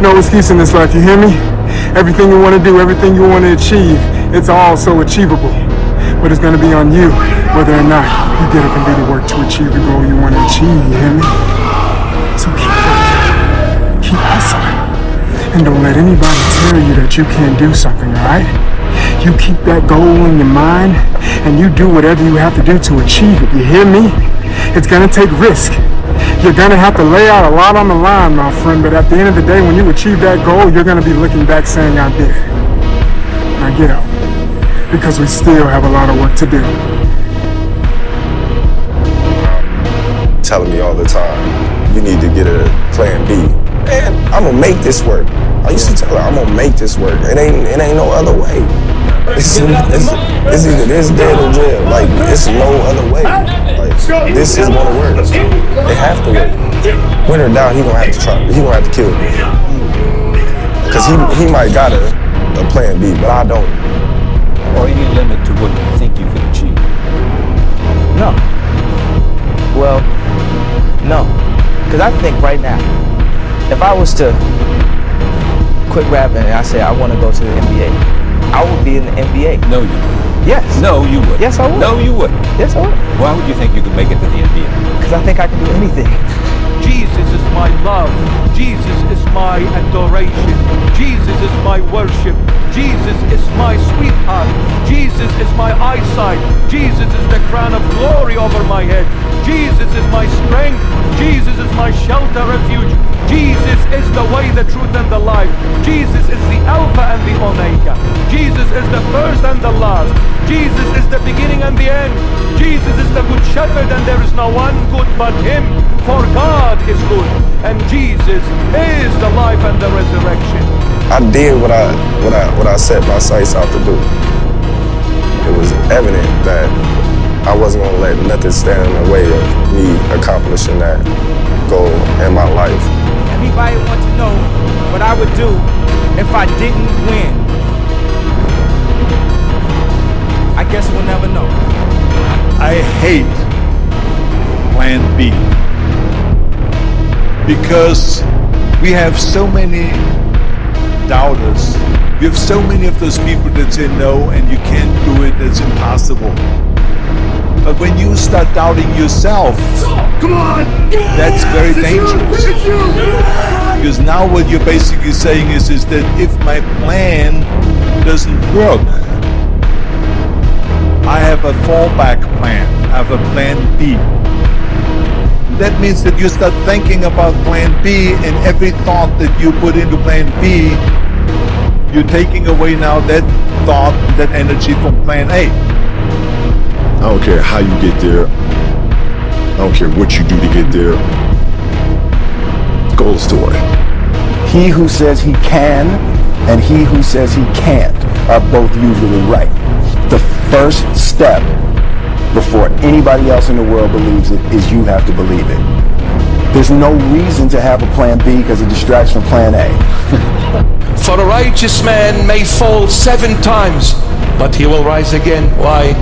No excuse in this life, you hear me? Everything you want to do, everything you want to achieve, it's all so achievable. But it's going to be on you whether or not you get up and do the work to achieve the goal you want to achieve, you hear me? So keep working, keep hustling, and don't let anybody tell you that you can't do something, alright? You keep that goal in your mind, and you do whatever you have to do to achieve it, you hear me? It's going to take risk. You're going to have to lay out a lot on the line, my friend, but at the end of the day, when you achieve that goal, you're going to be looking back saying, I did it. Now get up, because we still have a lot of work to do. Telling me all the time, you need to get a plan B. Man, I'm gonna make this work. I used to tell her, I'm gonna make this work. It ain't no other way. It's either this dead or jail. Like, it's no other way. Like, this is gonna work. It have to work. When or down, he gonna have to try. He gonna have to kill me. Cause he might got a plan B, but I don't. Or any limit to what you think you can achieve? No. Well, no. Because I think right now, if I was to quit rapping and I say I want to go to the NBA, I would be in the NBA. No, you wouldn't. Yes. No, you wouldn't. Yes, I would. No, you wouldn't. Yes, I would. Why would you think you could make it to the NBA? Because I think I can do anything. Jesus is my love. Jesus is my adoration. Jesus is my worship. Jesus is my sweetheart. Jesus is my eyesight. Jesus is the crown of glory over my head. Jesus is my strength. Jesus is my shelter, refuge. Jesus is the way, the truth, and the life. Jesus is the Alpha and the Omega. Jesus is the first and the last. Jesus is the beginning and the end. Jesus is the good shepherd, and there is no one good but him. For God is good, and Jesus is the life and the resurrection. I did what I set my sights out to do. It was evident that I wasn't gonna let nothing stand in the way of me accomplishing that goal in my life. Everybody wants to know what I would do if I didn't win. I guess we'll never know. I hate Plan B because we have so many doubters. We have so many of those people that say no and you can't do it, it's impossible. But when you start doubting yourself, come on, that's very dangerous. Because now what you're basically saying is that if my plan doesn't work, I have a fallback plan, I have a plan B. That means that you start thinking about plan B, and every thought that you put into plan B, you're taking away now that thought, that energy from plan A. I don't care how you get there. I don't care what you do to get there. Goal story. He who says he can and he who says he can't are both usually right. The first step before anybody else in the world believes it is you have to believe it. There's no reason to have a plan B because it distracts from plan A. For a righteous man may fall 7 times, but he will rise again. Why?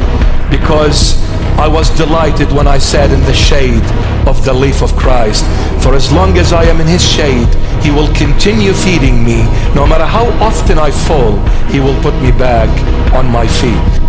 Because I was delighted when I sat in the shade of the leaf of Christ. For as long as I am in his shade, he will continue feeding me. No matter how often I fall, he will put me back on my feet.